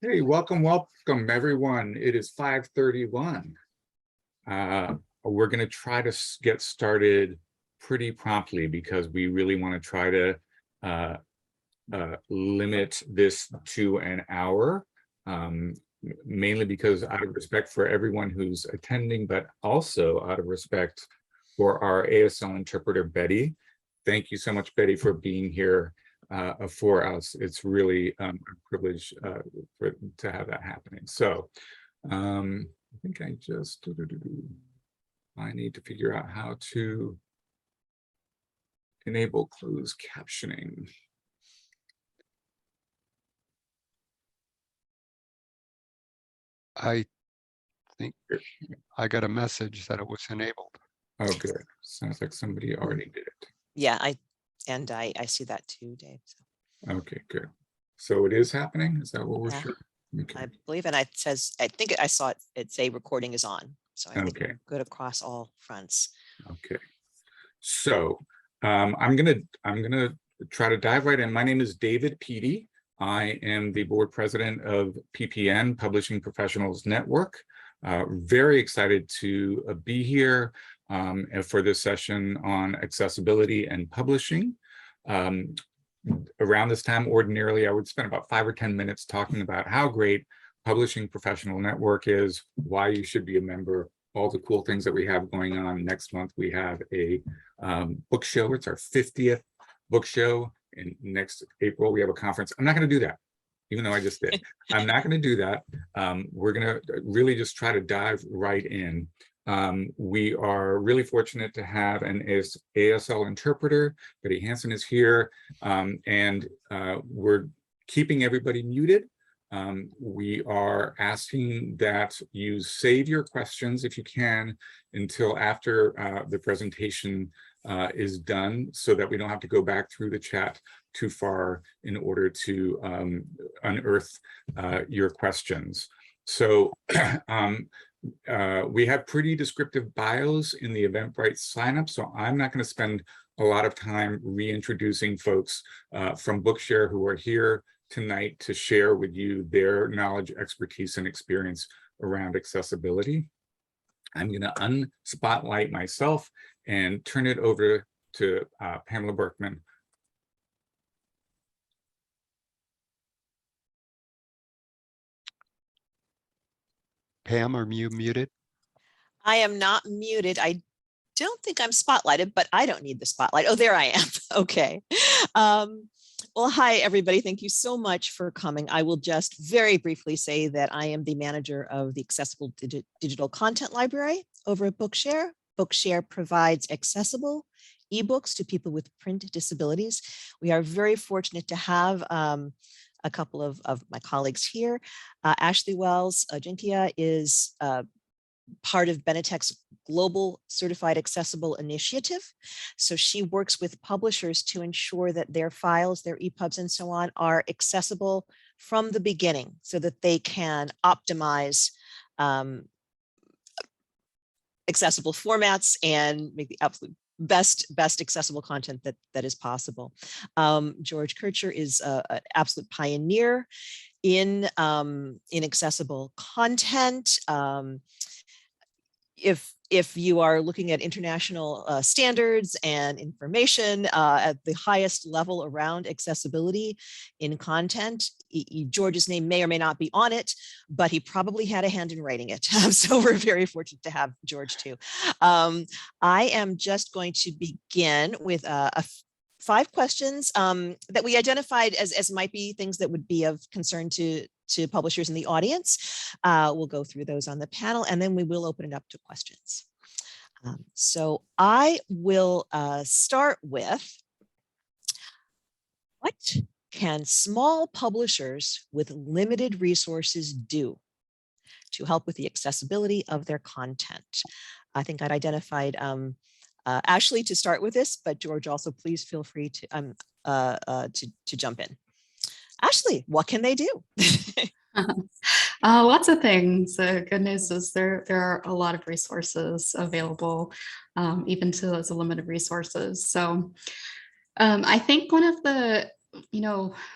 Hey, welcome everyone. It is 5:31. We're going to try to get started pretty promptly because we really want to try to limit this to an hour, mainly because out of respect for everyone who's attending, but also out of respect for our ASL interpreter, Betty. Thank you so much, Betty, for being here for us. It's really a privilege to have that happening. So I think I just I need to figure out how to enable closed captioning. I think I got a message that it was enabled. Oh, good. Sounds like somebody already did it. Yeah, I see that too, Dave. So. Okay, good. So it is happening? Is that what we're sure? Okay. I believe, and it says, I think I saw it say recording is on. So I think we're good across all fronts. Okay. So I'm gonna try to dive right in. My name is David Peaty. I am the board president of PPN, Publishing Professionals Network. Very excited to be here for this session on accessibility and publishing. Around this time, ordinarily, I would spend about 5 or 10 minutes talking about how great Publishing Professional Network is, why you should be a member, all the cool things that we have going on. Next month, we have a book show. It's our 50th book show. And next April, we have a conference. I'm not going to do that, even though I just did. I'm not going to do that. We're going to really just try to dive right in. We are really fortunate to have an ASL interpreter. Betty Hansen is here, and we're keeping everybody muted. We are asking that you save your questions if you can until after the presentation is done, so that we don't have to go back through the chat too far in order to unearth your questions. So we have pretty descriptive bios in the Eventbrite signup, so I'm not going to spend a lot of time reintroducing folks from BookShare who are here tonight to share with you their knowledge, expertise, and experience around accessibility. I'm going to unspotlight myself and turn it over to Pamela Berkman. Pam, are you muted? I am not muted. I don't think I'm spotlighted, but I don't need the spotlight. Oh, there I am. Okay. Well, hi, everybody. Thank you so much for coming. I will just very briefly say that I am the manager of the Accessible Digital Content Library over at BookShare. BookShare provides accessible ebooks to people with print disabilities. We are very fortunate to have a couple of my colleagues here. Ashley Wells Jinkia is part of Benetech's Global Certified Accessible Initiative. So she works with publishers to ensure that their files, their ePubs and so on are accessible from the beginning so that they can optimize accessible formats and make the absolute best accessible content that is possible. George Kircher is an absolute pioneer in accessible content. If you are looking at international standards and information at the highest level around accessibility in content, George's name may or may not be on it, but he probably had a hand in writing it. So we're very fortunate to have George too. I am just going to begin with 5 questions that we identified as might be things that would be of concern to publishers in the audience. We'll go through those on the panel, and then we will open it up to questions. So I will start with, what can small publishers with limited resources do to help with the accessibility of their content? I think I'd identified Ashley to start with this, but George, also please feel free to jump in. Ashley, what can they do? Lots of things. The good news is there are a lot of resources available, even to those limited resources. So I think one of the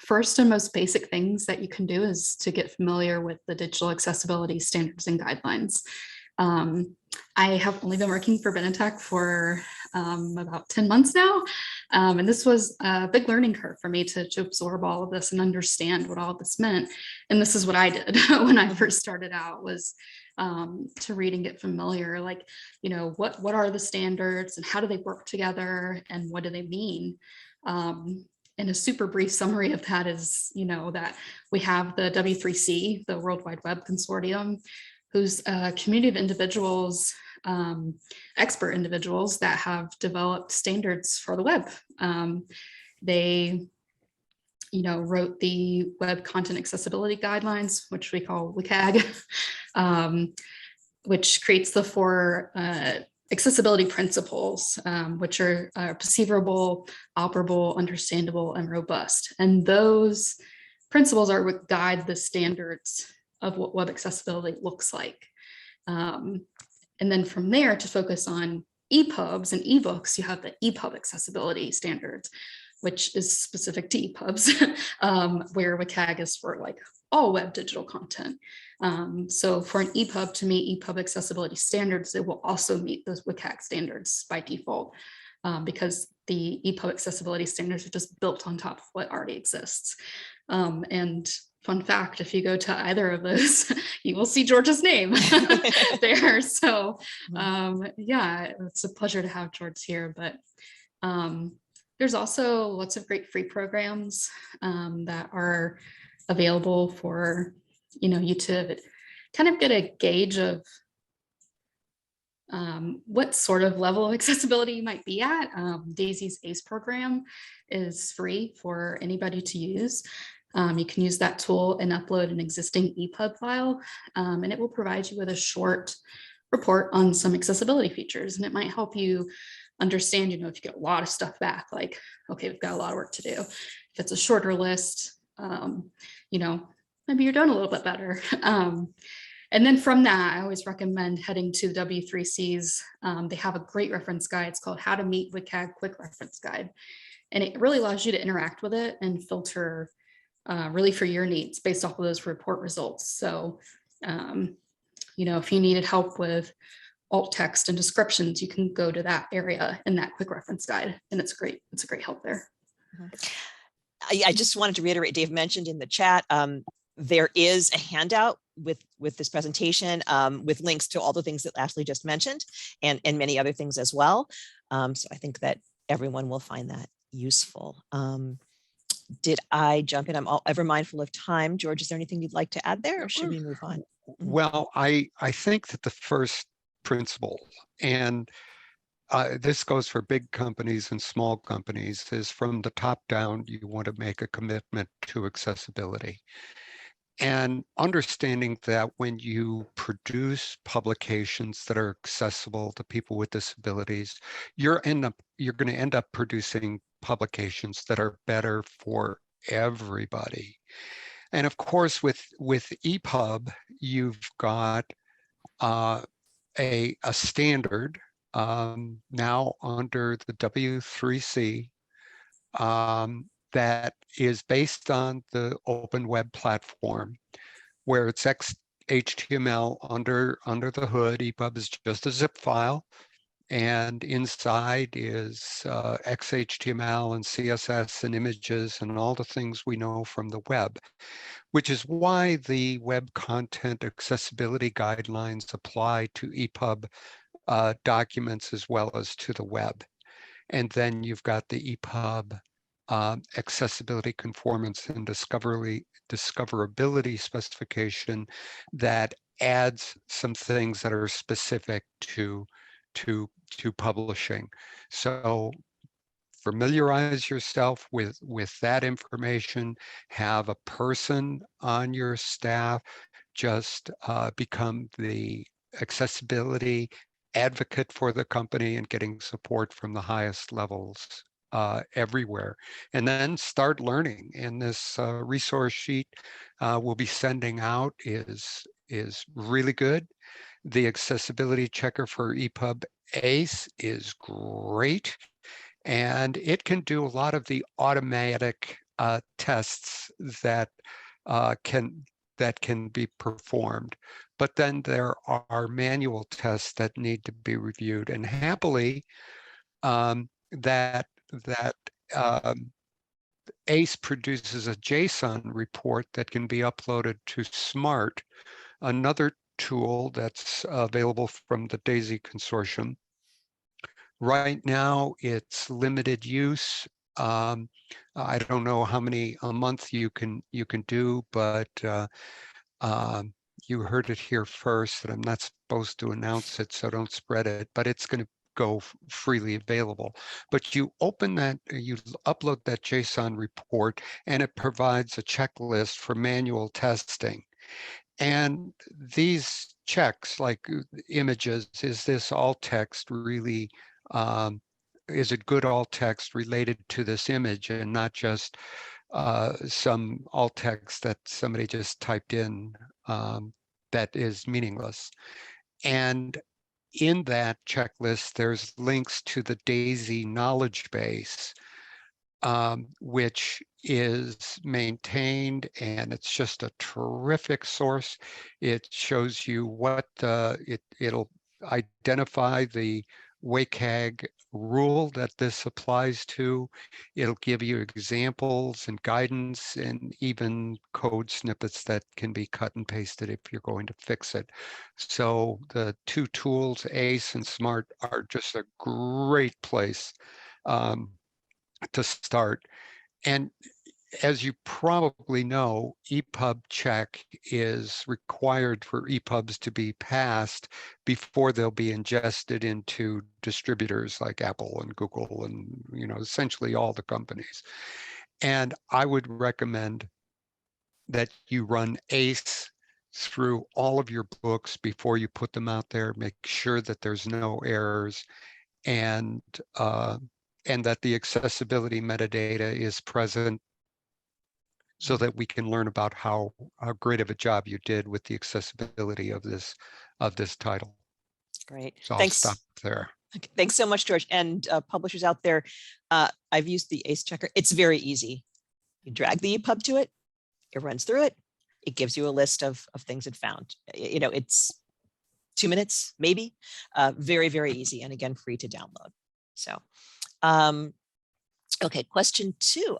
first and most basic things that you can do is to get familiar with the digital accessibility standards and guidelines. I have only been working for Benetech for about 10 months now. And this was a big learning curve for me to absorb all of this and understand what all of this meant. And this is what I did when I first started out, was to read and get familiar, like, what are the standards and how do they work together and what do they mean? And a super brief summary of that is, that we have the W3C, the World Wide Web Consortium, who's a community of individuals, expert individuals that have developed standards for the web. They, wrote the Web Content Accessibility Guidelines, which we call WCAG, which creates the 4 accessibility principles, which are perceivable, operable, understandable, and robust. And those principles are what guide the standards of what web accessibility looks like. And then from there, to focus on ePubs and eBooks, you have the ePub accessibility standards, which is specific to ePubs, where WCAG is for like all web digital content. So for an ePub to meet ePub accessibility standards, it will also meet those WCAG standards by default, because the ePub accessibility standards are just built on top of what already exists. And fun fact, if you go to either of those, you will see George's name there. So yeah, it's a pleasure to have George here. But there's also lots of great free programs that are available for you to kind of get a gauge of what sort of level of accessibility you might be at. Daisy's ACE program is free for anybody to use. You can use that tool and upload an existing ePub file, and it will provide you with a short report on some accessibility features. And it might help you understand, if you get a lot of stuff back, like, okay, we've got a lot of work to do. If it's a shorter list, maybe you're doing a little bit better. And then from that, I always recommend heading to the W3C's. They have a great reference guide. It's called How to Meet WCAG Quick Reference Guide. And it really allows you to interact with it and filter really for your needs based off of those report results. So, if you needed help with alt text and descriptions, you can go to that area in that quick reference guide. And it's great. It's a great help there. I just wanted to reiterate, Dave mentioned in the chat, there is a handout with this presentation with links to all the things that Ashley just mentioned and many other things as well. So I think that everyone will find that useful. Did I jump in? I'm ever mindful of time. George, is there anything you'd like to add there, or should we move on? Well, I think that the first principle, and this goes for big companies and small companies, is from the top down, you want to make a commitment to accessibility. And understanding that when you produce publications that are accessible to people with disabilities, you're going to end up producing publications that are better for everybody. And of course, with ePub, you've got a standard now under the W3C that is based on the open web platform, where it's HTML under the hood. ePub is just a zip file, and inside is XHTML and CSS and images and all the things we know from the web, which is why the web content accessibility guidelines apply to ePub documents as well as to the web. And then you've got the ePub accessibility, conformance, and discoverability specification that adds some things that are specific to publishing. So familiarize yourself with that information. Have a person on your staff just become the accessibility advocate for the company and getting support from the highest levels everywhere, and then start learning. And this resource sheet we'll be sending out is really good. The accessibility checker for ePub ACE is great, and it can do a lot of the automatic tests that can be performed. But then there are manual tests that need to be reviewed, and happily, ACE produces a JSON report that can be uploaded to SMART, another tool that's available from the DAISY Consortium. Right now, it's limited use. I don't know how many a month you can do, but you heard it here first, that I'm not supposed to announce it, so don't spread it, but it's going to go freely available. But you open that, you upload that JSON report, and it provides a checklist for manual testing. And these checks, like images, is this alt text really, is it good alt text related to this image, and not just some alt text that somebody just typed in that is meaningless. And in that checklist, there's links to the DAISY knowledge base, which is maintained, and it's just a terrific source. It shows you what it'll identify the WCAG rule that this applies to. It'll give you examples and guidance, and even code snippets that can be cut and pasted if you're going to fix it. So the two tools, ACE and SMART, are just a great place to start. And as you probably know, Epub Check is required for ePubs to be passed before they'll be ingested into distributors like Apple and Google and, essentially all the companies. And I would recommend that you run ACE through all of your books before you put them out there. Make sure that there's no errors, and that the accessibility metadata is present, so that we can learn about how great of a job you did with the accessibility of this title. Great. So I'll Thanks. stop there. Okay, thanks so much, George. And publishers out there, I've used the ACE checker. It's very easy. You drag the EPUB to it, it runs through it. It gives you a list of things it found. It's 2 minutes, maybe. Very, very easy. And again, free to download. So, okay, question 2.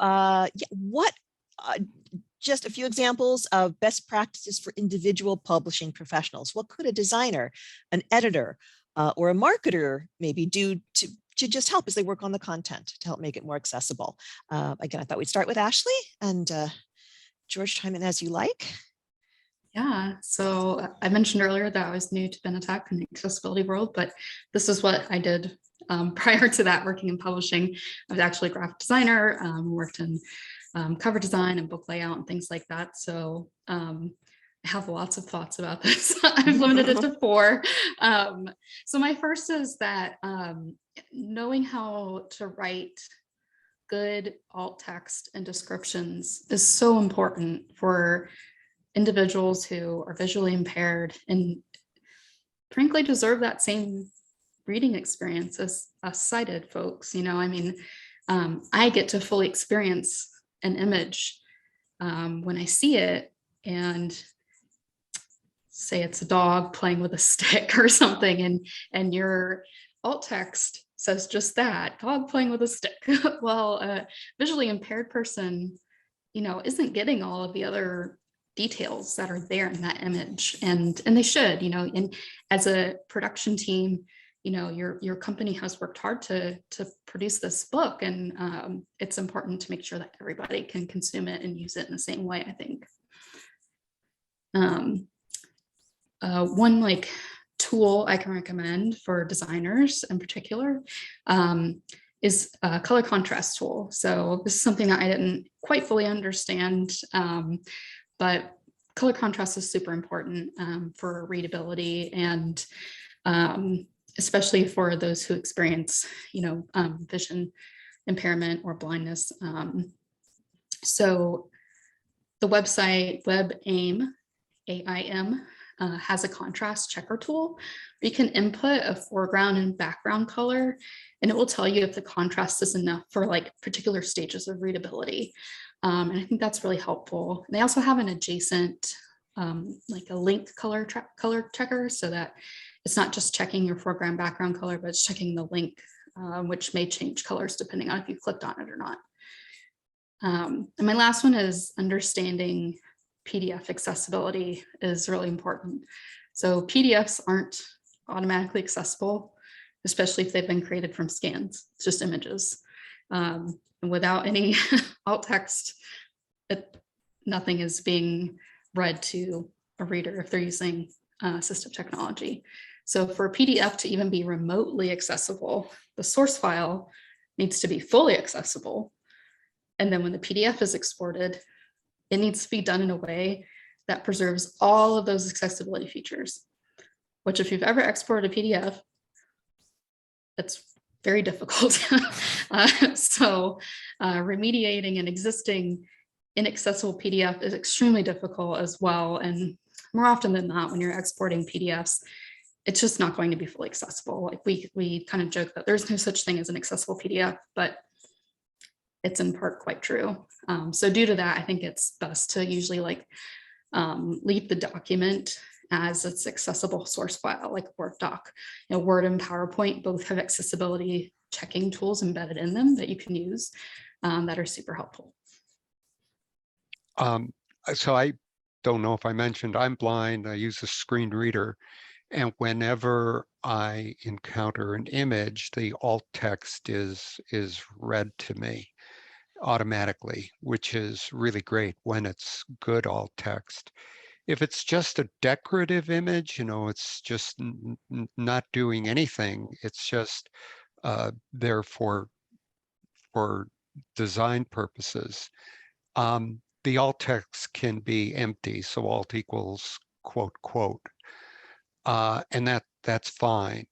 Just a few examples of best practices for individual publishing professionals. What could a designer, an editor, or a marketer maybe do to just help as they work on the content to help make it more accessible? Again, I thought we'd start with Ashley, and George, chime in as you like. Yeah, so I mentioned earlier that I was new to Benetech in the accessibility world, but this is what I did prior to that, working in publishing. I was actually a graphic designer, worked in cover design and book layout and things like that. So I have lots of thoughts about this. I've limited it to 4. So my first is that knowing how to write good alt text and descriptions is so important for individuals who are visually impaired and frankly deserve that same reading experience as sighted folks. I get to fully experience an image when I see it, and say it's a dog playing with a stick or something, and your alt text says just that, dog playing with a stick. Well, a visually impaired person, isn't getting all of the other details that are there in that image, and they should. And as a production team, your company has worked hard to produce this book, and it's important to make sure that everybody can consume it and use it in the same way, I think. One tool I can recommend for designers in particular is a color contrast tool. So this is something that I didn't quite fully understand, but color contrast is super important for readability, and especially for those who experience, vision impairment or blindness. So the website WebAIM, AIM, has a contrast checker tool. You can input a foreground and background color, and it will tell you if the contrast is enough for particular stages of readability. And I think that's really helpful. They also have an adjacent, like a link color checker, so that it's not just checking your foreground background color, but it's checking the link, which may change colors depending on if you clicked on it or not. And my last one is understanding PDF accessibility is really important. So PDFs aren't automatically accessible, especially if they've been created from scans. It's just images. And without any alt text, nothing is being read to a reader if they're using assistive technology. So for a PDF to even be remotely accessible, the source file needs to be fully accessible. And then when the PDF is exported, it needs to be done in a way that preserves all of those accessibility features, which if you've ever exported a PDF, it's very difficult. So remediating an existing inaccessible PDF is extremely difficult as well. And more often than not, when you're exporting PDFs, it's just not going to be fully accessible. Like we kind of joke that there's no such thing as an accessible PDF, but it's in part quite true. So due to that, I think it's best to usually like leave the document as its accessible source file, like Word doc. You know, Word and PowerPoint both have accessibility checking tools embedded in them that you can use that are super helpful. So I don't know if I mentioned I'm blind. I use a screen reader, and whenever I encounter an image, the alt text is read to me automatically, which is really great when it's good alt text. If it's just a decorative image, you know, it's just not doing anything. It's just there for design purposes. The alt text can be empty, so alt equals quote, quote, and that's fine.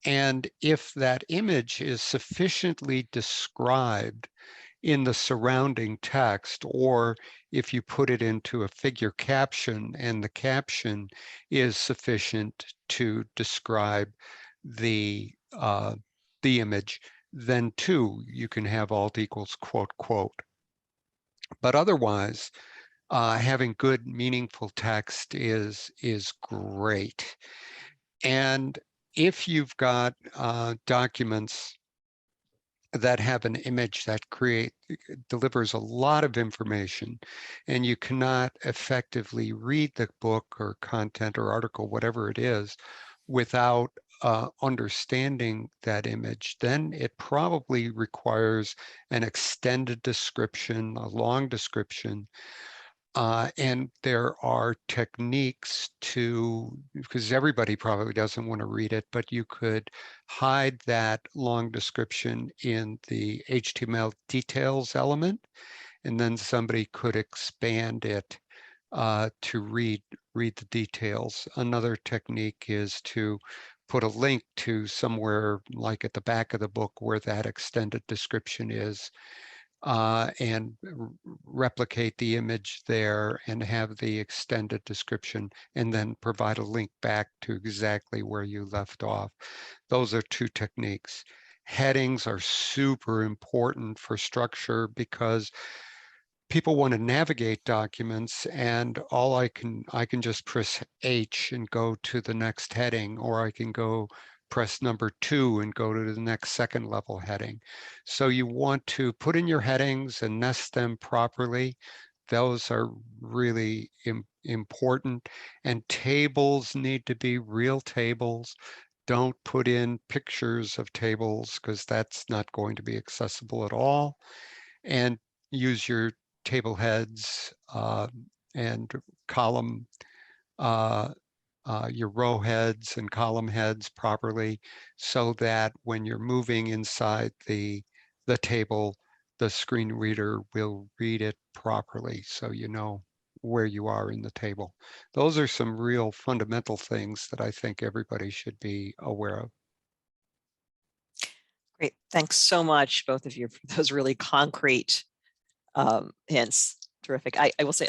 And if that image is sufficiently described in the surrounding text, or if you put it into a figure caption and the caption is sufficient to describe the image, then too, you can have alt equals quote, quote. But otherwise, having good, meaningful text is great. And if you've got documents that have an image that delivers a lot of information, and you cannot effectively read the book or content or article, whatever it is, without understanding that image, then it probably requires an extended description, a long description. And there are techniques because everybody probably doesn't want to read it, but you could hide that long description in the HTML details element, and then somebody could expand it to read the details. Another technique is to put a link to somewhere like at the back of the book where that extended description is, and replicate the image there and have the extended description, and then provide a link back to exactly where you left off. Those are two techniques. Headings are super important for structure because people want to navigate documents, and I can just press H and go to the next heading, or I can go press number 2 and go to the next second level heading. So you want to put in your headings and nest them properly. Those are really important. And tables need to be real tables. Don't put in pictures of tables because that's not going to be accessible at all. And use your table heads and column your row heads and column heads properly, so that when you're moving inside the table, the screen reader will read it properly, so you know where you are in the table. Those are some real fundamental things that I think everybody should be aware of. Great. Thanks so much, both of you, for those really concrete hints. Terrific. I will say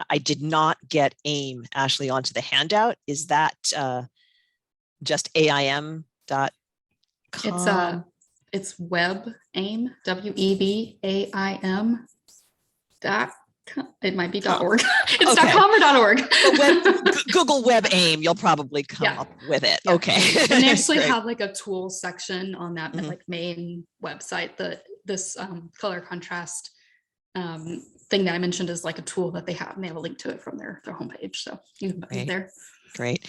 I did not get AIM, Ashley, onto the handout. Is that just AIM.com? It's WebAIM, WEBAIM. That it might be Huh. .org. It's Okay. .com or .org. Google Web AIM, you'll probably come Yeah. up with it. Yeah. Okay. And they actually Great. have like a tools section on that Mhm. like main website. This color contrast thing that I mentioned is like a tool that they have, and they have a link to it from their homepage. So you can find it there. Great.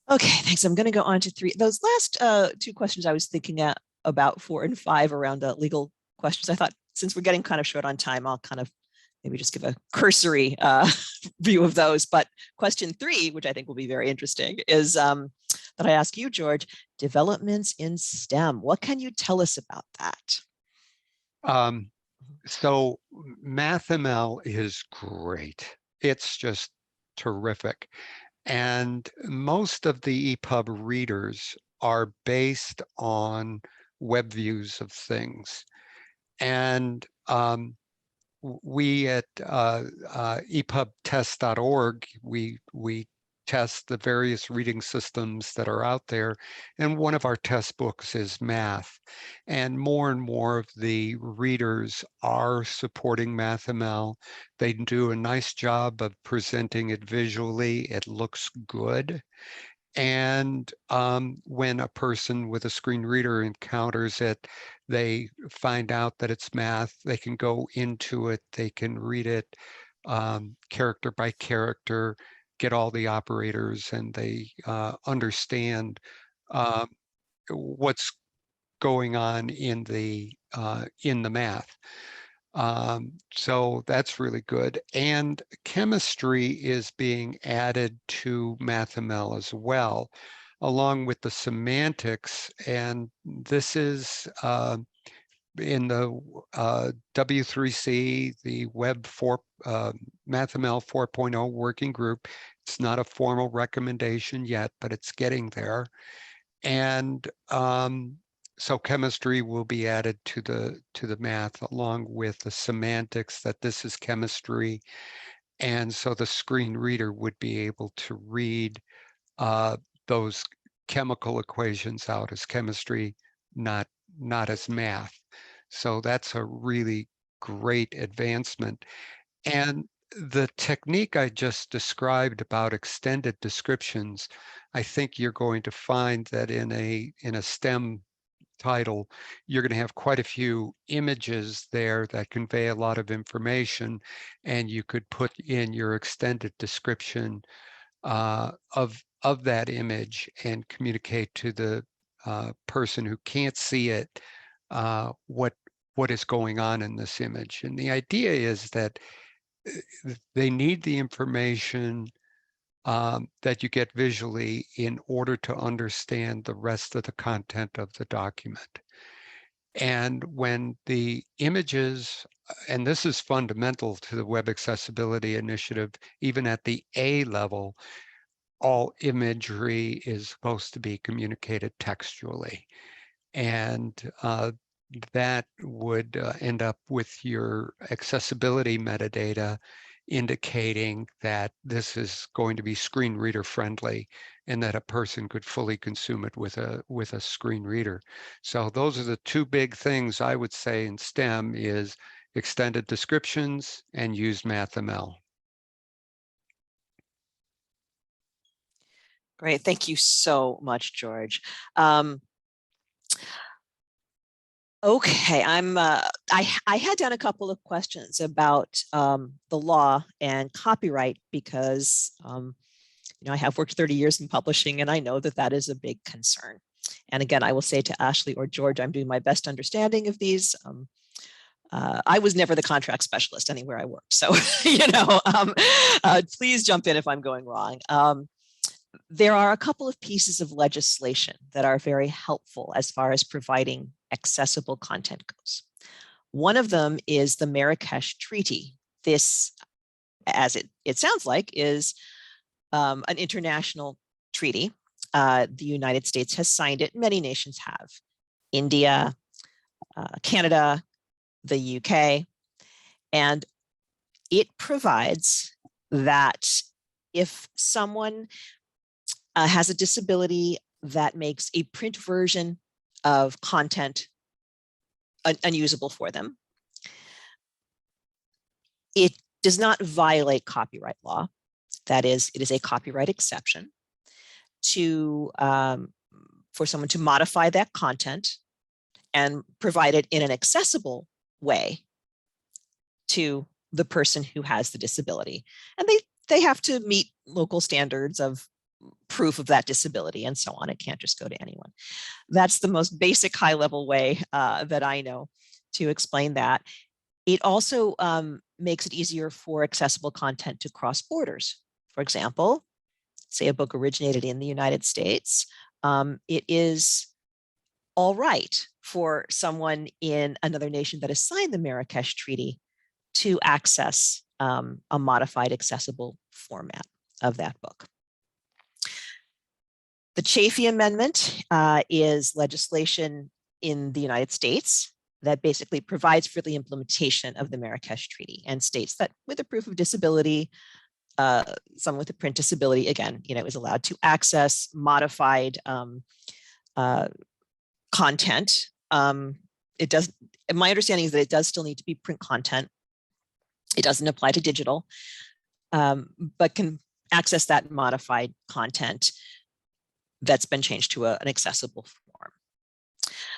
Okay, thanks. I'm going to go on to 3. Those last 2 questions I was thinking about 4 and 5 around legal questions. I thought since we're getting kind of short on time, I'll kind of maybe just give a cursory view of those. But question 3, which I think will be very interesting, is that I ask you, George, developments in STEM. What can you tell us about that? So Mathml is great. It's just terrific. And most of the EPUB readers are based on web views of things. And we at epubtest.org, we test the various reading systems that are out there. And one of our test books is math. And more of the readers are supporting Mathml. They do a nice job of presenting it visually. It looks good. And when a person with a screen reader encounters it, they find out that it's math. They can go into it. They can read it character by character, get all the operators, and they understand what's going on in the math. So that's really good. And chemistry is being added to Mathml as well, along with the semantics. And this is in the W3C, the Mathml 4.0 working group. It's not a formal recommendation yet, but it's getting there. And so chemistry will be added to the math, along with the semantics that this is chemistry. And so the screen reader would be able to read those chemical equations out as chemistry, not as math. So that's a really great advancement. And the technique I just described about extended descriptions, I think you're going to find that in a STEM title, you're going to have quite a few images there that convey a lot of information, and you could put in your extended description of that image and communicate to the person who can't see it what is going on in this image. And the idea is that they need the information that you get visually in order to understand the rest of the content of the document. And when the images, and this is fundamental to the Web Accessibility Initiative, even at the A level, all imagery is supposed to be communicated textually. And that would end up with your accessibility metadata indicating that this is going to be screen reader friendly and that a person could fully consume it with a screen reader. So those are the 2 big things I would say in STEM is extended descriptions and use Mathml. Great. Thank you so much, George. Okay, I had done a couple of questions about the law and copyright because I have worked 30 years in publishing, and I know that that is a big concern. And again, I will say to Ashley or George, I'm doing my best understanding of these. I was never the contract specialist anywhere I worked, so please jump in if I'm going wrong. There are a couple of pieces of legislation that are very helpful as far as providing accessible content goes. One of them is the Marrakesh Treaty. This, as it sounds like, is an international treaty. The United States has signed it. Many nations have. India, Canada, the UK. And it provides that if someone has a disability that makes a print version of content unusable for them, It does not violate copyright law. That is, it is a copyright exception to for someone to modify that content and provide it in an accessible way to the person who has the disability. And they have to meet local standards of proof of that disability and so on. It can't just go to anyone. That's the most basic high level way that I know to explain that. It also makes it easier for accessible content to cross borders. For example, say a book originated in the United States, it is all right for someone in another nation that has signed the Marrakesh Treaty to access a modified accessible format of that book. The Chafee Amendment is legislation in the United States that basically provides for the implementation of the Marrakesh Treaty and states that with a proof of disability, someone with a print disability, again, is allowed to access modified content. It does. My understanding is that it does still need to be print content. It doesn't apply to digital, but can access that modified content that's been changed to an accessible form.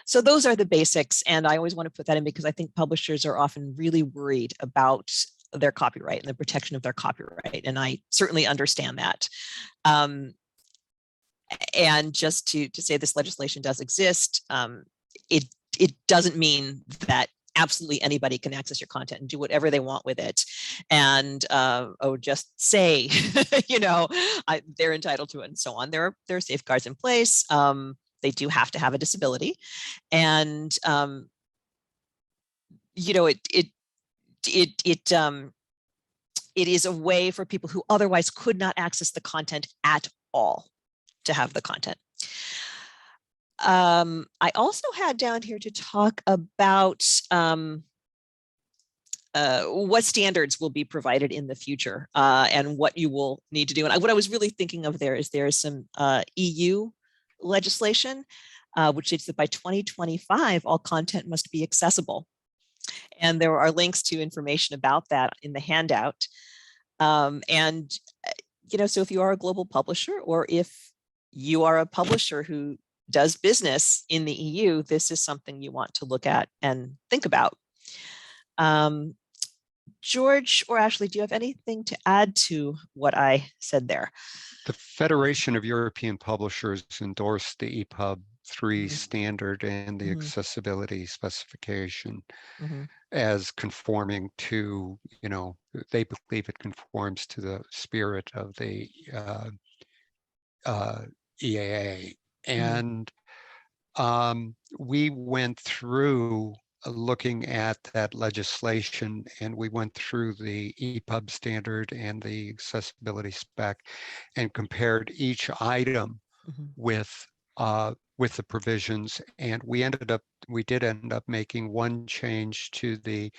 So those are the basics, and I always want to put that in because I think publishers are often really worried about their copyright and the protection of their copyright, and I certainly understand that. And just to say this legislation does exist, it doesn't mean that absolutely anybody can access your content and do whatever they want with it, and just say, they're entitled to it and so on. There are safeguards in place. They do have to have a disability, and it is a way for people who otherwise could not access the content at all to have the content. I also had down here to talk about what standards will be provided in the future and what you will need to do. And what I was really thinking of there is some EU legislation, which states that by 2025, all content must be accessible. And there are links to information about that in the handout. So if you are a global publisher, or if you are a publisher who does business in the EU, this is something you want to look at and think about. George or Ashley, do you have anything to add to what I said there? The Federation of European Publishers endorsed the EPUB 3 standard and the accessibility specification as conforming to, they believe it conforms to the spirit of the EAA. And we went through looking at that legislation, and we went through the EPUB standard and the accessibility spec and compared each item with the provisions. And we did end up making one change to the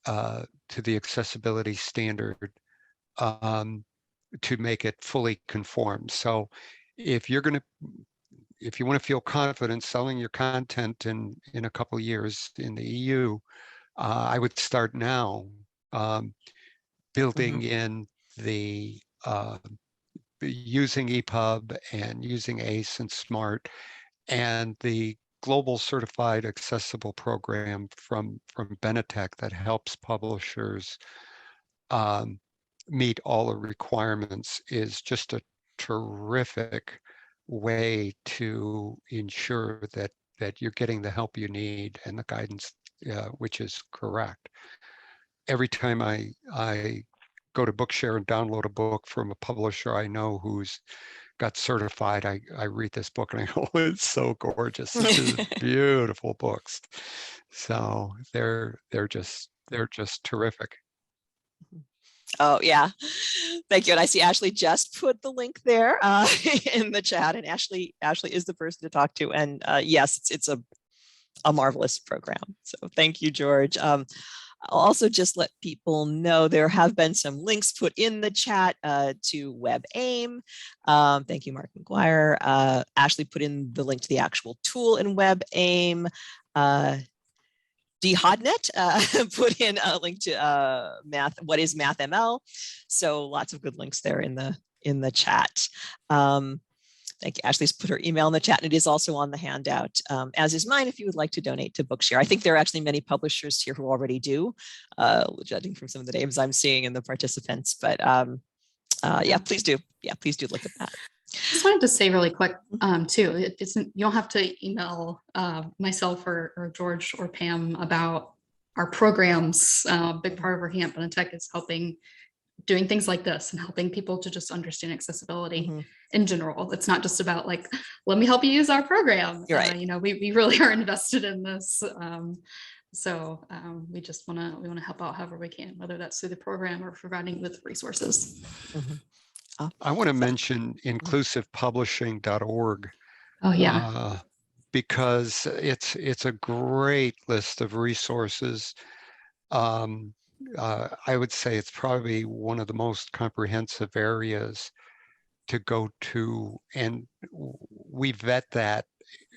accessibility standard to make it fully conform. So if you want to feel confident selling your content in a couple of years in the EU, I would start now building in the using EPUB and using ACE and SMART and the global certified accessible program from Benetech that helps publishers meet all the requirements is just a terrific way to ensure that you're getting the help you need and the guidance which is correct. Every time I go to BookShare and download a book from a publisher I know who's got certified, I read this book and I go, it's so gorgeous. This is beautiful books. So they're just terrific. Oh, yeah. Thank you. And I see Ashley just put the link there in the chat, and Ashley is the person to talk to. And yes, it's a marvelous program. So thank you, George. I'll also just let people know there have been some links put in the chat to WebAIM. Thank you, Mark McGuire. Ashley put in the link to the actual tool in WebAIM. Hodnet put in a link to what is Mathml. So lots of good links there in the chat. Thank you. Ashley's put her email in the chat, and it is also on the handout, as is mine if you would like to donate to BookShare. I think there are actually many publishers here who already do, judging from some of the names I'm seeing in the participants. But yeah, please do. Yeah, please do look at that. Just wanted to say really quick too, you don't have to email myself or George or Pam about our programs. A big part of our Camp on Tech is doing things like this and helping people to just understand accessibility in general. It's not just about like, let me help you use our program. You're right. You know, we really are invested in this. So we just want to help out however we can, whether that's through the program or providing with resources. I want to mention inclusivepublishing.org. Oh yeah. Because it's a great list of resources. I would say it's probably one of the most comprehensive areas to go to, and we vet that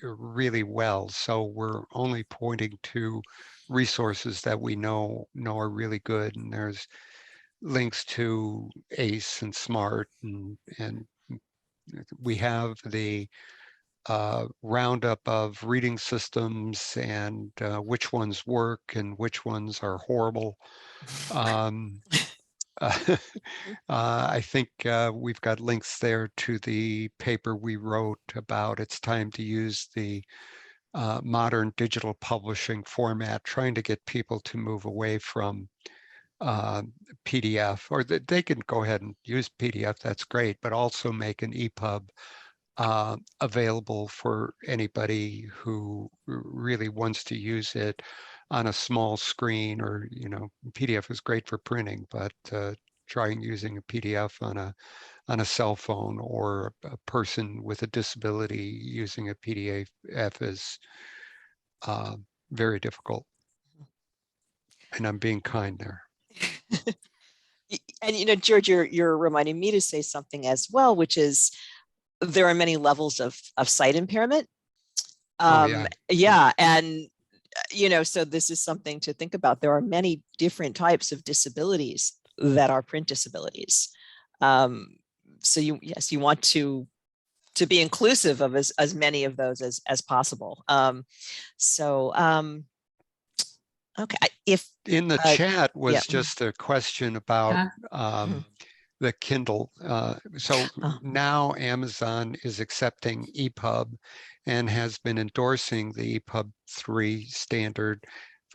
really well. So we're only pointing to resources that we know are really good, and there's links to ACE and SMART, and we have the roundup of reading systems and which ones work and which ones are horrible. I think we've got links there to the paper we wrote about it's time to use the modern digital publishing format, trying to get people to move away from PDF, or they can go ahead and use PDF, that's great, but also make an EPUB available for anybody who really wants to use it on a small screen, or, you know, PDF is great for printing, but trying using a PDF on a cell phone, or a person with a disability using a PDF is very difficult. And I'm being kind there. And, you know, George, you're reminding me to say something as well, which is there are many levels of sight impairment. Yeah. And, you know, so this is something to think about. There are many different types of disabilities that are print disabilities. So you want to be inclusive of as many of those as possible. Okay. If in the chat was yeah. just a question about the Kindle. So now Amazon is accepting EPUB and has been endorsing the EPUB 3 standard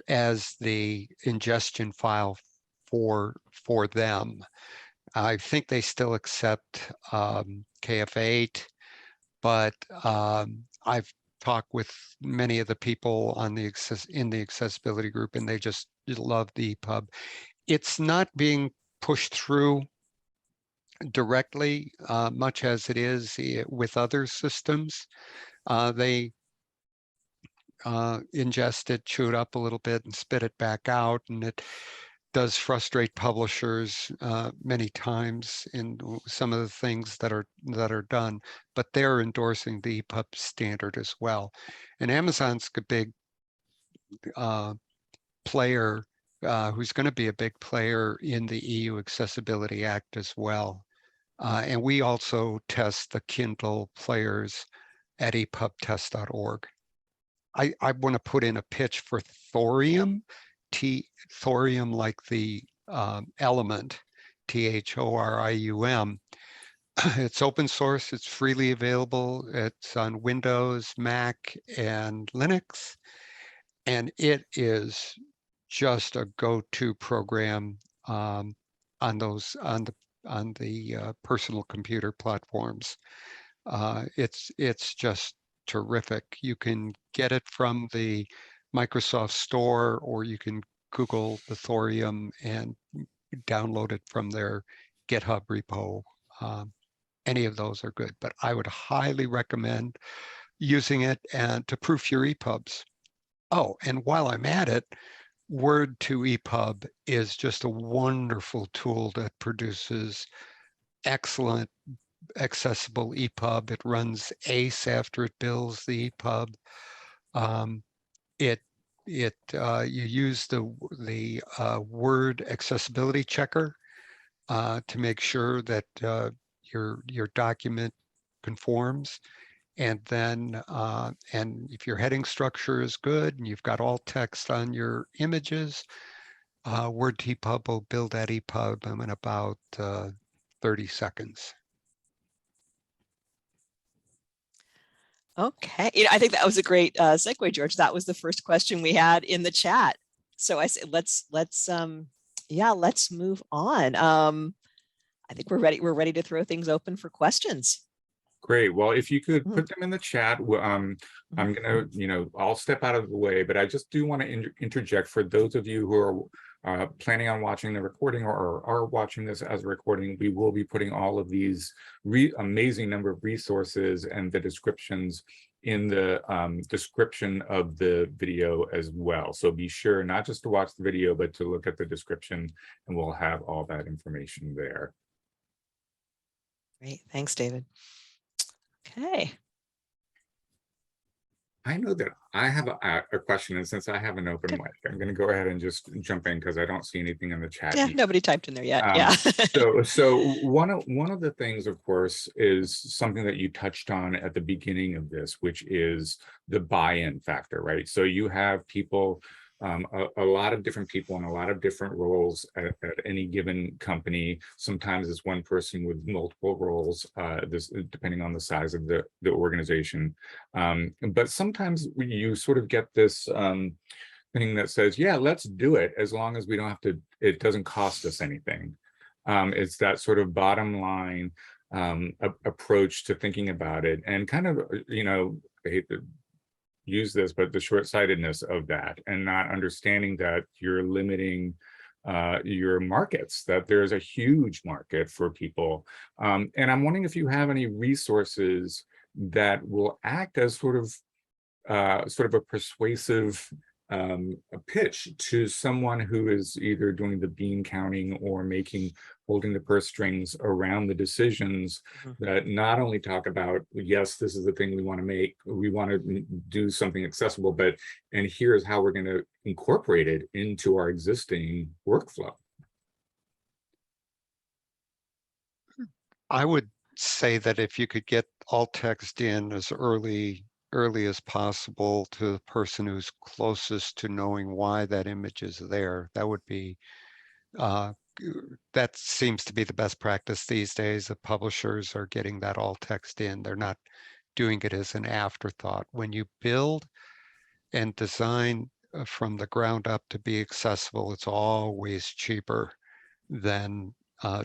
as the ingestion file for them. I think they still accept KF8, but I've talked with many of the people on in the accessibility group, and they just love the EPUB. It's not being pushed through directly, much as it is with other systems. They ingest it, chew it up a little bit, and spit it back out, and it does frustrate publishers many times in some of the things that are done, but they're endorsing the EPUB standard as well. And Amazon's a big player who's going to be a big player in the EU Accessibility Act as well. And we also test the Kindle players at epubtest.org. I want to put in a pitch for Thorium, Thorium like the element, Thorium. It's open source, it's freely available, it's on Windows, Mac, and Linux, and it is just a go-to program on the personal computer platforms. It's just terrific. You can get it from the Microsoft Store, or you can Google the Thorium and download it from their GitHub repo. Any of those are good, but I would highly recommend using it and to proof your ePubs. Oh, and while I'm at it, Word2Epub is just a wonderful tool that produces excellent accessible EPUB. It runs ACE after it builds the EPUB. It you use the word accessibility checker to make sure that your document conforms. And then, and if your heading structure is good and you've got all text on your images, Word to EPUB will build that EPUB in about 30 seconds. Okay, I think that was a great segue, George. That was the first question we had in the chat. So I said, let's move on. I think we're ready. We're ready to throw things open for questions. Great. Well, if you could put them in the chat, I'm gonna, I'll step out of the way, but I just do want to interject for those of you who are planning on watching the recording or are watching this as a recording. We will be putting all of these amazing number of resources and the descriptions in the description of the video as well. So be sure not just to watch the video, but to look at the description, and we'll have all that information there. Great. Thanks, David. Okay. I know that I have a question, and since I have an open mic, I'm going to go ahead and just jump in because I don't see anything in the chat. Yeah, nobody typed in there yet. Yeah. So one of the things, of course, is something that you touched on at the beginning of this, which is the buy-in factor, right? So you have people, a lot of different people in a lot of different roles at any given company. Sometimes it's one person with multiple roles, this depending on the size of the organization. But sometimes you sort of get this thing that says, yeah, let's do it as long as we don't have to, it doesn't cost us anything. It's that sort of bottom line approach to thinking about it, and kind of, I hate to use this, but the short-sightedness of that, and not understanding that you're limiting your markets, that there's a huge market for people. And I'm wondering if you have any resources that will act as sort of a persuasive a pitch to someone who is either doing the bean counting or holding the purse strings around the decisions, that not only talk about, yes, this is the thing we want to make, we want to do something accessible, and here's how we're going to incorporate it into our existing workflow. I would say that if you could get alt text in as early as possible to the person who's closest to knowing why that image is there, that would be, that seems to be the best practice these days. The publishers are getting that alt text in. They're not doing it as an afterthought. When you build and design from the ground up to be accessible, it's always cheaper than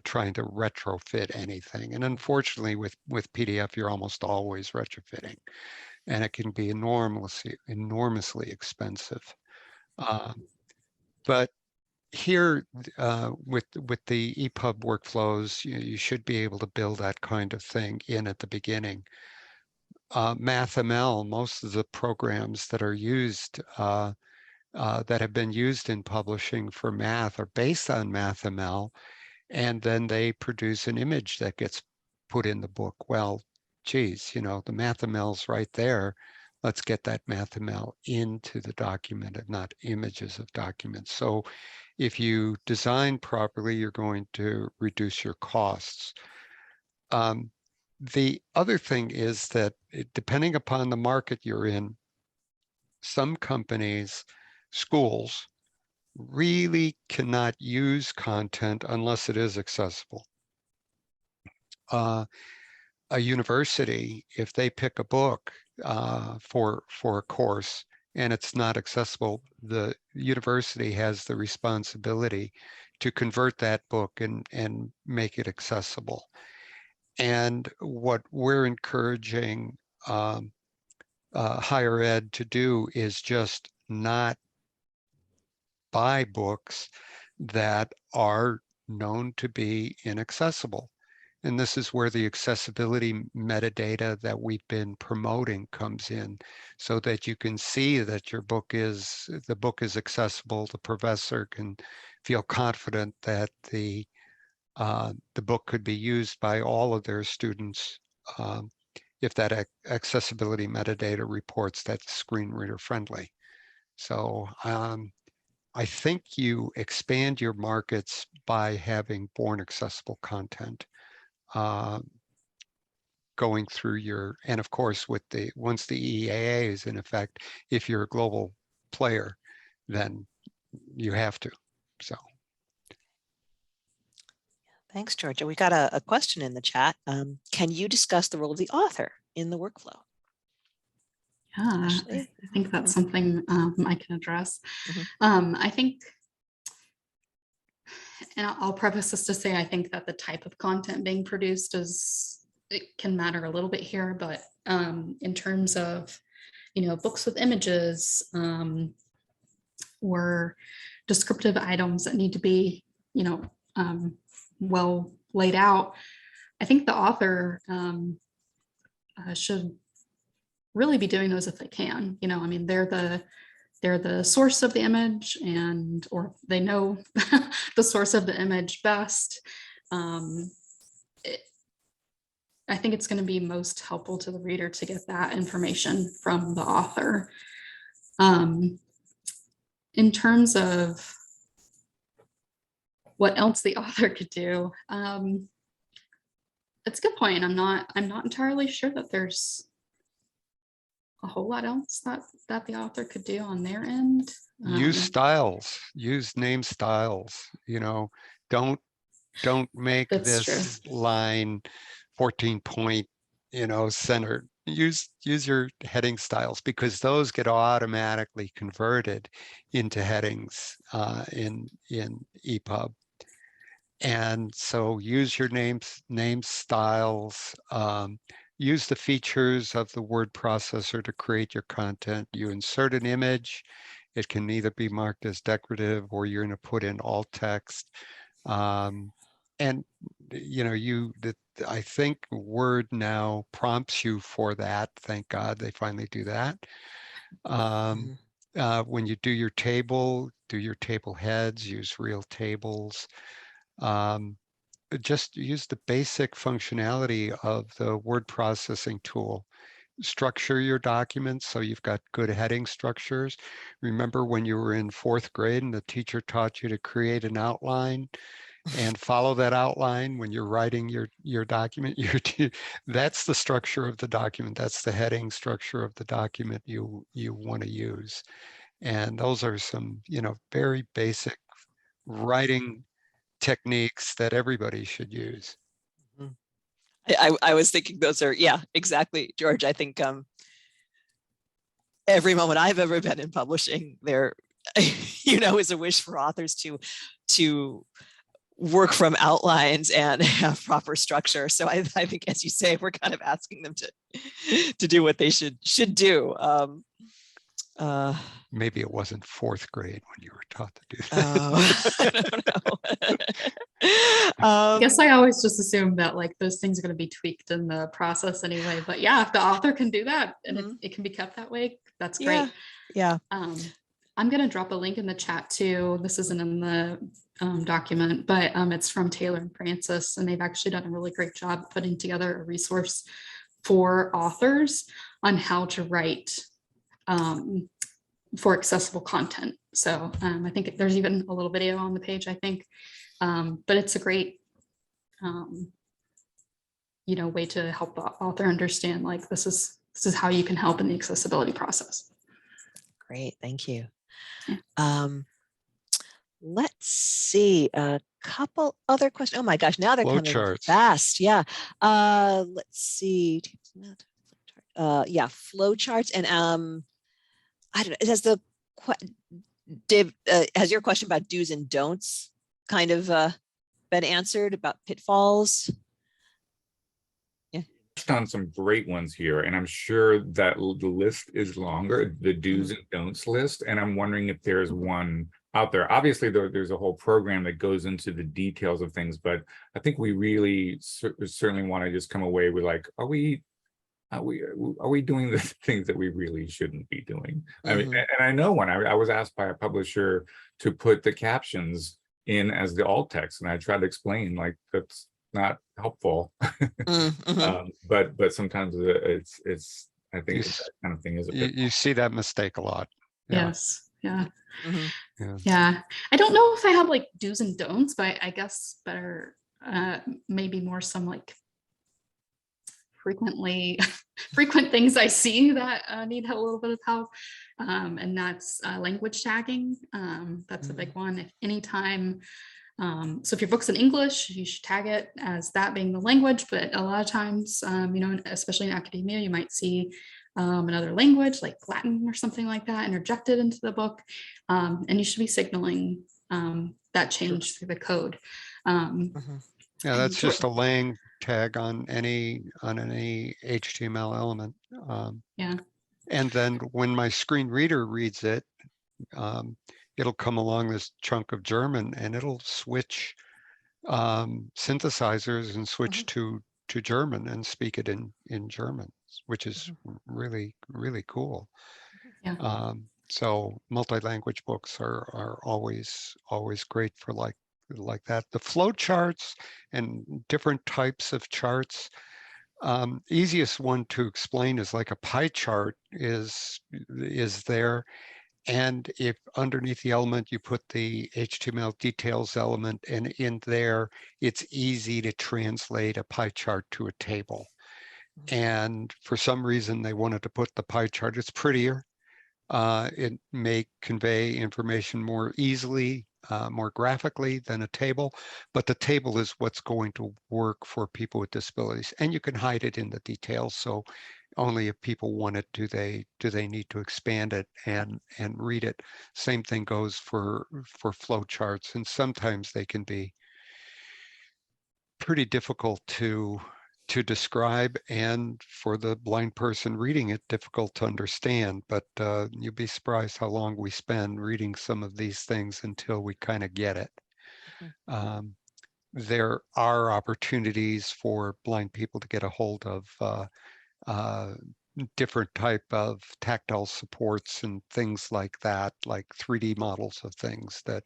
trying to retrofit anything. And unfortunately, with PDF, you're almost always retrofitting, and it can be enormously expensive. But here, with the EPUB workflows, you should be able to build that kind of thing in at the beginning. Mathml, most of the programs that are used, that have been used in publishing for math, are based on Mathml, and then they produce an image that gets put in the book. Well, geez, the Mathml's right there. Let's get that Mathml into the document and not images of documents. So if you design properly, you're going to reduce your costs. The other thing is that depending upon the market you're in, some companies, schools, really cannot use content unless it is accessible. A university, if they pick a book for a course and it's not accessible, the university has the responsibility to convert that book and make it accessible. And what we're encouraging higher ed to do is just not buy books that are known to be inaccessible. And this is where the accessibility metadata that we've been promoting comes in, so that you can see that the book is accessible. The professor can feel confident that the book could be used by all of their students if that accessibility metadata reports that screen reader friendly. So I think you expand your markets by having born accessible content going through your, and of course, with the once the EAA is in effect, if you're a global player, then you have to. So Thanks, Georgia. We got a question in the chat. Can you discuss the role of the author in the workflow? Yeah, Ashley? I think that's something I can address. Mhm. I think, and I'll preface this to say, I think that the type of content being produced it can matter a little bit here, but in terms of, books with images or descriptive items that need to be, well laid out, I think the author should really be doing those if they can. I mean, they're the source of the image, or they know the source of the image best. I think it's going to be most helpful to the reader to get that information from the author. In terms of what else the author could do, that's a good point. I'm not entirely sure that there's a whole lot else that the author could do on their end. use styles, use name styles. Don't make That's this line 14 point, centered. Use your heading styles, because those get automatically converted into headings in EPUB. And so use your name styles. Use the features of the word processor to create your content. You insert an image. It can either be marked as decorative, or you're going to put in alt text. And I think Word now prompts you for that. Thank God they finally do that. When you do your table heads, use real tables. Just use the basic functionality of the word processing tool. Structure your documents so you've got good heading structures. Remember when you were in 4th grade and the teacher taught you to create an outline and follow that outline when you're writing your document? That's the structure of the document. That's the heading structure of the document you want to use. And those are some, very basic writing techniques that everybody should use. I was thinking those are, yeah, exactly, George. I think every moment I've ever been in publishing, there, is a wish for authors to work from outlines and have proper structure. So I think, as you say, we're kind of asking them to do what they should do. Maybe it wasn't 4th grade when you were taught to do that. I don't know. I guess I always just assume that those things are going to be tweaked in the process anyway. But yeah, if the author can do that and it can be kept that way, that's great. Yeah. I'm going to drop a link in the chat too. This isn't in the document, but it's from Taylor and Francis, and they've actually done a really great job putting together a resource for authors on how to write for accessible content. So I think there's even a little video on the page, I think, but it's a great way to help the author understand this is how you can help in the accessibility process. Great, thank you. Yeah. Let's see, a couple other questions. Oh my gosh, now they're coming Flowcharts. fast. Yeah. Let's see. Yeah, flowcharts. And I don't know, has your question about do's and don'ts kind of been answered, about pitfalls? Yeah. On some great ones here, and I'm sure that the list is longer, the do's and don'ts list, and I'm wondering if there's one out there. Obviously there's a whole program that goes into the details of things, but I think we really certainly want to just come away with are we doing the things that we really shouldn't be doing? I mean, and I know when I was asked by a publisher to put the captions in as the alt text, and I tried to explain that's not helpful. But sometimes it's I think that kind of thing is a bit. You see that mistake a lot. Yeah. Yes. Yeah. Mhm. Yeah. I don't know if I have like do's and don'ts, but I guess better, maybe more some like frequent things I see that need a little bit of help. And that's language tagging. That's a big one. If anytime, so if your book's in English, you should tag it as that being the language, but a lot of times, you know, especially in academia, you might see another language like Latin or something like that interjected into the book. And you should be signaling that change through the code. Yeah, that's So- just a lang tag on any HTML element. Yeah. And then when my screen reader reads it, it'll come along this chunk of German and it'll switch synthesizers and switch to German and speak it in German, which is really, really cool. Yeah. So multi-language books are always great for like that. The flow charts and different types of charts. Easiest one to explain is like a pie chart is there. And if underneath the element, you put the HTML details element, and in there, it's easy to translate a pie chart to a table. And for some reason, they wanted to put the pie chart. It's prettier. It may convey information more easily, more graphically than a table, but the table is what's going to work for people with disabilities. And you can hide it in the details. So only if people want it do they need to expand it and read it. Same thing goes for flow charts, and sometimes they can be pretty difficult to describe, and for the blind person reading it, difficult to understand. But you'd be surprised how long we spend reading some of these things until we kind of get it. There are opportunities for blind people to get a hold of different type of tactile supports and things like that, like 3D models of things that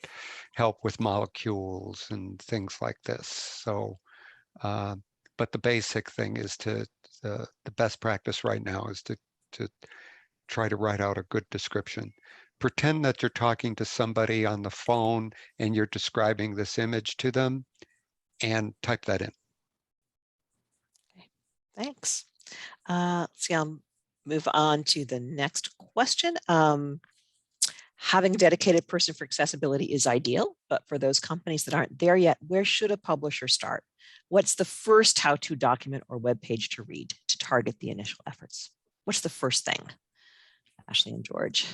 help with molecules and things like this. So but the basic thing is the best practice right now is to try to write out a good description. Pretend that you're talking to somebody on the phone and you're describing this image to them, and type that in. Okay, thanks. Let's see, I'll move on to the next question. Having a dedicated person for accessibility is ideal, but for those companies that aren't there yet, where should a publisher start? What's the first how-to document or web page to read to target the initial efforts? What's the first thing? Ashley and George.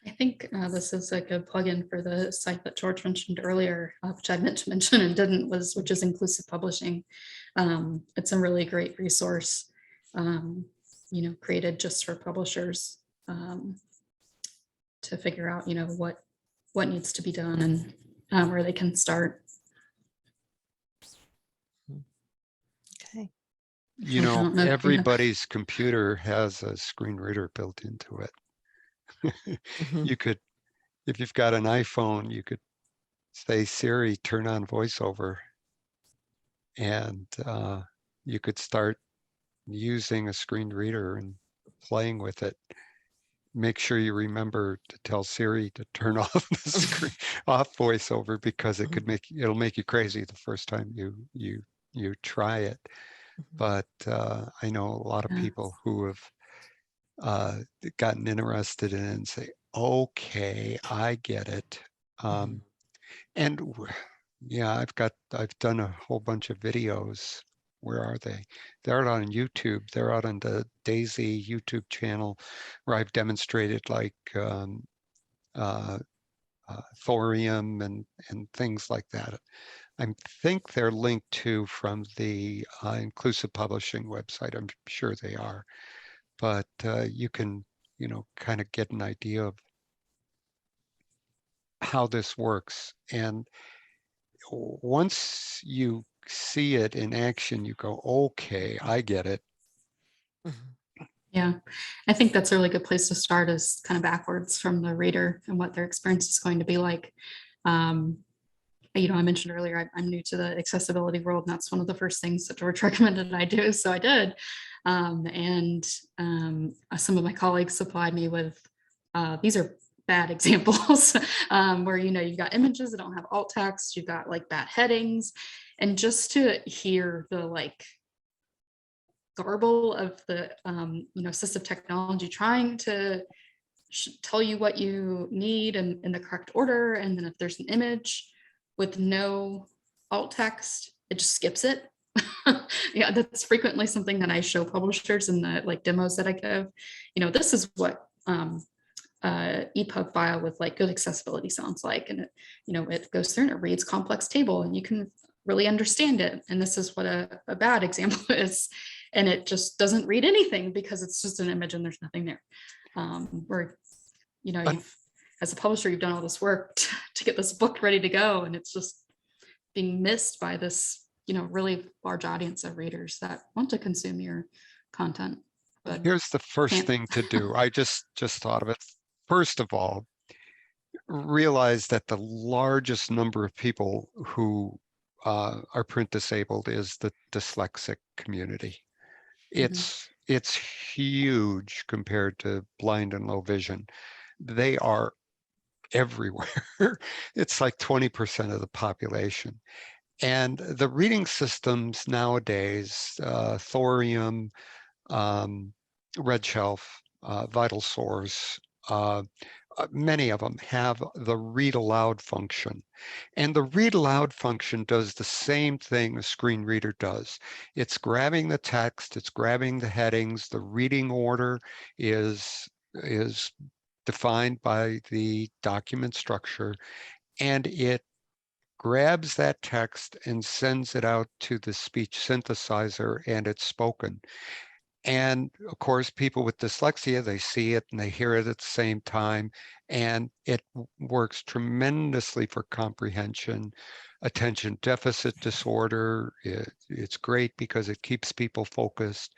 I think this is a good plugin for the site that George mentioned earlier, which I meant to mention and didn't, which is Inclusive Publishing. It's a really great resource, you know, created just for publishers to figure out, you know, what needs to be done and where they can start. Okay. You know, everybody's computer has a screen reader built into it. You could, if you've got an iPhone, you could say, Siri, turn on VoiceOver, and you could start using a screen reader and playing with it. Make sure you remember to tell Siri to turn off the screen, off VoiceOver, because it could it'll make you crazy the first time you try it. But I know a lot of people who have gotten interested in it and say, okay, I get it. And yeah, I've done a whole bunch of videos. Where are they? They're out on YouTube. They're out on the Daisy YouTube channel, where I've demonstrated like thorium and things like that. I think they're linked to from the Inclusive Publishing website. I'm sure they are, but you can, you know, kind of get an idea of how this works. And once you see it in action, you go, okay, I get it. Yeah, I think that's a really good place to start, is kind of backwards from the reader and what their experience is going to be like. You know, I mentioned earlier, I'm new to the accessibility world, and that's one of the first things that George recommended I do. So I did. And some of my colleagues supplied me with, these are bad examples where, you know, you've got images that don't have alt text, you've got like bad headings, and just to hear the like garble of the, you know, assistive technology trying to tell you what you need and in the correct order. And then if there's an image with no alt text, it just skips it. Yeah, that's frequently something that I show publishers in the like demos that I give. You know, this is what EPUB file with like good accessibility sounds like, and it, you know, it goes through and it reads complex table and you can really understand it. And this is what a bad example is, and it just doesn't read anything because it's just an image and there's nothing there. Where, you know, as a publisher, you've done all this work to get this book ready to go, and it's just being missed by this, you know, really large audience of readers that want to consume your content. But Here's the first can't. thing to do. I just thought of it. First of all, realize that the largest number of people who are print disabled is the dyslexic community. It's huge compared to blind and low vision. They are everywhere. It's like 20% of the population. And the reading systems nowadays, Thorium, Red Shelf, Vital Source, many of them have the read aloud function. And the read aloud function does the same thing a screen reader does. It's grabbing the text, it's grabbing the headings, the reading order is defined by the document structure, and it grabs that text and sends it out to the speech synthesizer, and it's spoken. And of course, people with dyslexia, they see it and they hear it at the same time, and it works tremendously for comprehension. Attention deficit disorder, it's great because it keeps people focused.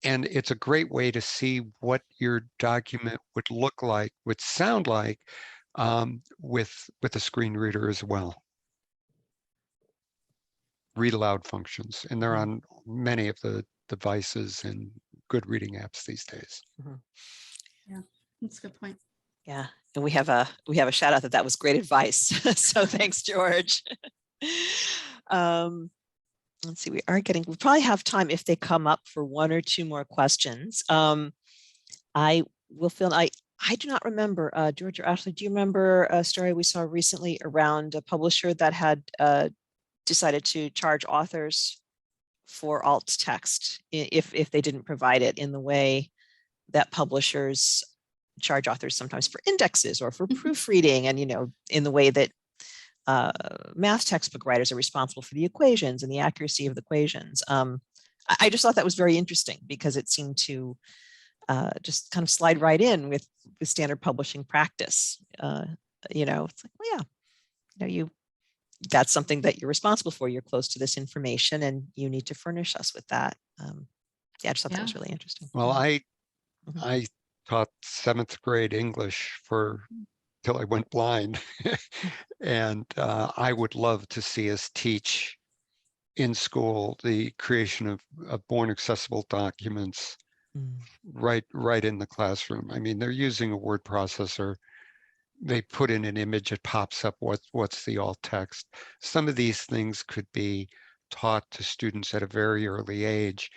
And it's a great way to see what your document would look like, would sound like with a screen reader as well. Read aloud functions, and they're on many of the devices and good reading apps these days. Yeah, that's a good point. Yeah, and we have a shout out that was great advice. So thanks, George. Let's see, we probably have time if they come up for one or two more questions. I will fill. I do not remember, George or Ashley, do you remember a story we saw recently around a publisher that had decided to charge authors for alt text if they didn't provide it, in the way that publishers charge authors sometimes for indexes or for proofreading, and, you know, in the way that math textbook writers are responsible for the equations and the accuracy of the equations. I just thought that was very interesting because it seemed to just kind of slide right in with the standard publishing practice. You know, it's like, well, yeah, you know, that's something that you're responsible for. You're close to this information and you need to furnish us with that. Yeah, I just thought that was really interesting. Well, I taught 7th grade English till I went blind. And I would love to see us teach in school the creation of born accessible documents right in the classroom. I mean, they're using a word processor. They put in an image, it pops up what's the alt text. Some of these things could be taught to students at a very early age,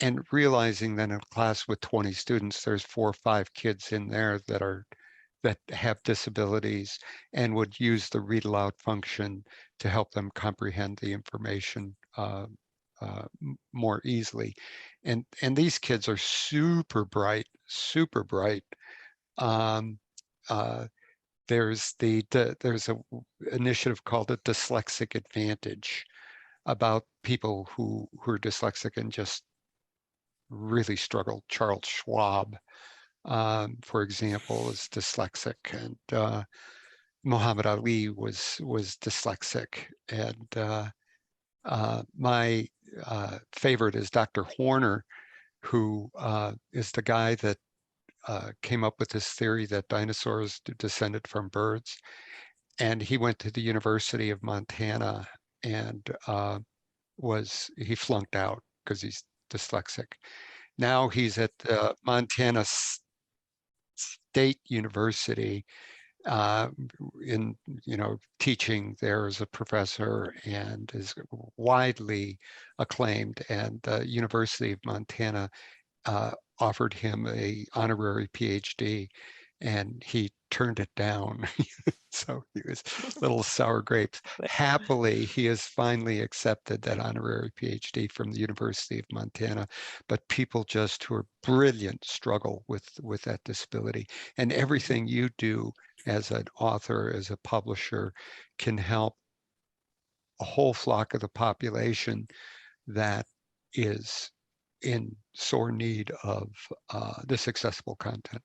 and realizing that in a class with 20 students, there's 4 or 5 kids in there that have disabilities and would use the read aloud function to help them comprehend the information more easily. And these kids are super bright. There's a initiative called the Dyslexic Advantage about people who are dyslexic and just really struggle. Charles Schwab, for example, is dyslexic, and Muhammad Ali was dyslexic. And my favorite is Dr. Horner, who is the guy that came up with this theory that dinosaurs descended from birds. And he went to the University of Montana and he flunked out because he's dyslexic. Now he's at Montana state university in, teaching there as a professor, and is widely acclaimed. And the University of Montana offered him a honorary PhD, and he turned it down. So he was little sour grapes. Happily, he has finally accepted that honorary PhD from the University of Montana. But people just who are brilliant struggle with that disability. And everything you do as an author, as a publisher, can help a whole flock of the population that is in sore need of this accessible content.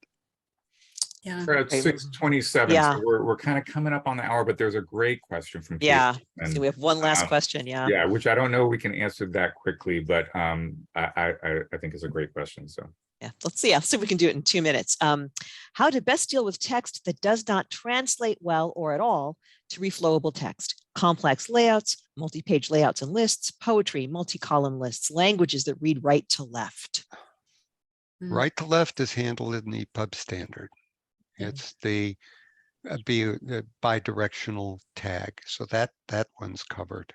Yeah. We're at 6:27, Yeah. so we're kind of coming up on the hour, but there's a great question from Kate. Yeah. And, So we have one last question. Yeah. yeah, which I don't know we can answer that quickly, but I think it's a great question. So Yeah, let's see. I'll see if we can do it in 2 minutes. How to best deal with text that does not translate well or at all to reflowable text. Complex layouts, multi-page layouts and lists, poetry, multi-column lists, languages that read right to left. Right to left is handled in the EPUB standard. It's the bi-directional tag, so that one's covered.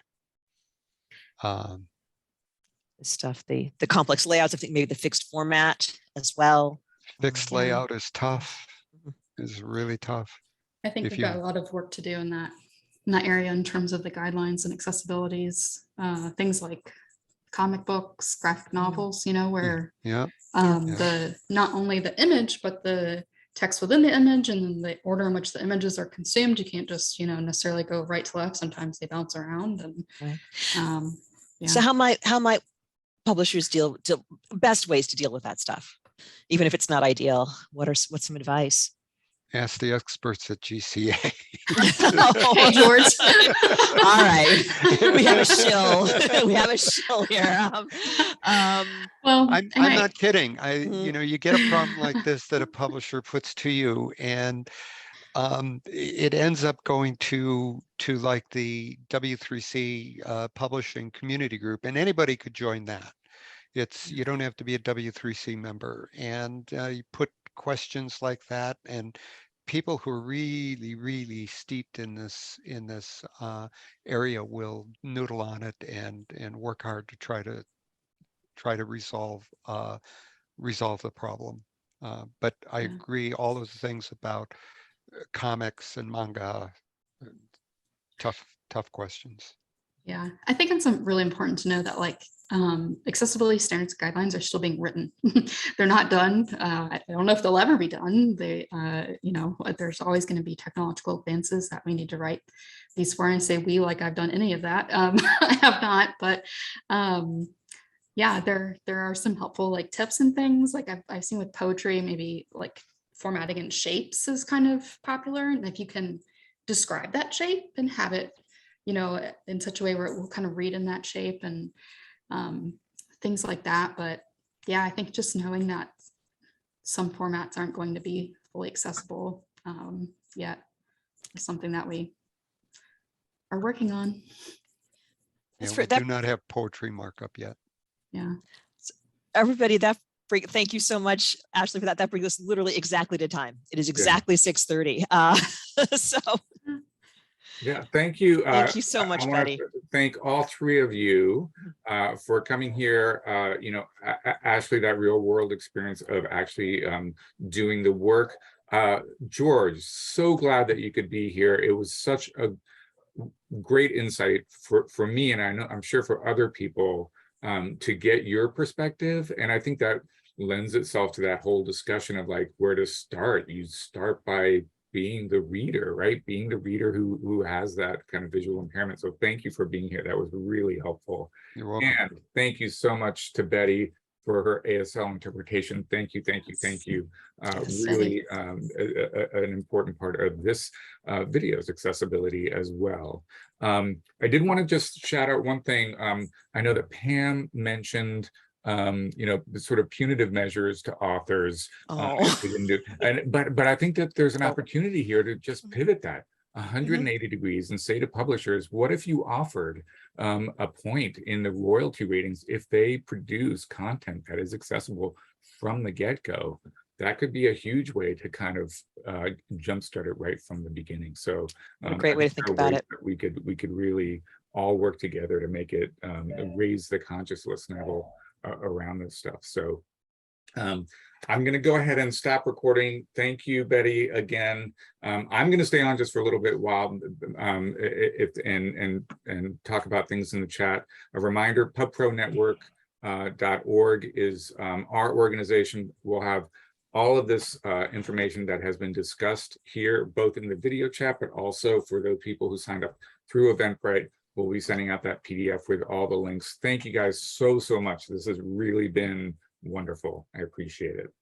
Stuff, the complex layouts, I think maybe the fixed format as well. Fixed Yeah. layout is tough, is really tough. I think If we've got a lot of work to do in that area in terms of the guidelines and accessibilities, things like comic books, graphic novels, where Yeah, the not only the image, but the text within the image and then the order in which the images are consumed. You can't just, necessarily go right to left. Sometimes they bounce around. And Right. yeah. So how might publishers deal best ways to deal with that stuff, even if it's not ideal? What's some advice? ask the experts at GCA. Hey, George. All right, we have a shill. We have a shill here. Well, I'm not kidding. Mhm. You get a problem like this that a publisher puts to you, and it ends up going to like the W3C publishing community group, and anybody could join that. You don't have to be a W3C member, and you put questions like that, and people who are really, really steeped in this area will noodle on it and work hard to try to resolve the problem. But I Yeah. agree, all those things about comics and manga, tough questions. Yeah, I think it's really important to know that accessibility standards guidelines are still being written. They're not done. I don't know if they'll ever be done. There's always going to be technological advances that we need to write these for. And I say we, like I've done any of that. I have not, but yeah, there are some helpful tips and things. I've seen with poetry, maybe formatting in shapes is kind of popular. And if you can describe that shape and have it in such a way where it will kind of read in that shape and things like that. But yeah, I think just knowing that some formats aren't going to be fully accessible yet is something that we are working on. Yeah, we do not have poetry markup yet. Yeah. Everybody, thank you so much, Ashley, for that. That brings us literally exactly to time. It is exactly 6:30. So. yeah, thank you. Thank you so much, Betty. Thank all three of you for coming here. Ashley, that real world experience of actually doing the work. George, so glad that you could be here. It was such a great insight for me, and I'm sure for other people, to get your perspective. And I think that lends itself to that whole discussion of where to start. You start by being the reader, right? Being the reader who has that kind of visual impairment. So thank you for being here. That was really helpful. You're welcome. And thank you so much to Betty for her ASL interpretation. Thank you. Yes, really an important part of this video's accessibility as well. I did want to just shout out one thing. I know that Pam mentioned the sort of punitive measures to authors. If we didn't do, but I think that there's an opportunity here to just pivot that 180 degrees and say to publishers, what if you offered a point in the royalty ratings if they produce content that is accessible from the get-go? that could be a huge way to kind of jumpstart it right from the beginning. So What a great way to think about it. We could really all work together to make it raise the consciousness level around this stuff. So I'm going to go ahead and stop recording. Thank you, Betty, again. I'm going to stay on just for a little bit while and talk about things in the chat. A reminder: pubpronetwork.org is our organization. We'll have all of this information that has been discussed here, both in the video chat, but also for those people who signed up through Eventbrite. We'll be sending out that PDF with all the links. Thank you guys so much. This has really been wonderful. I appreciate it.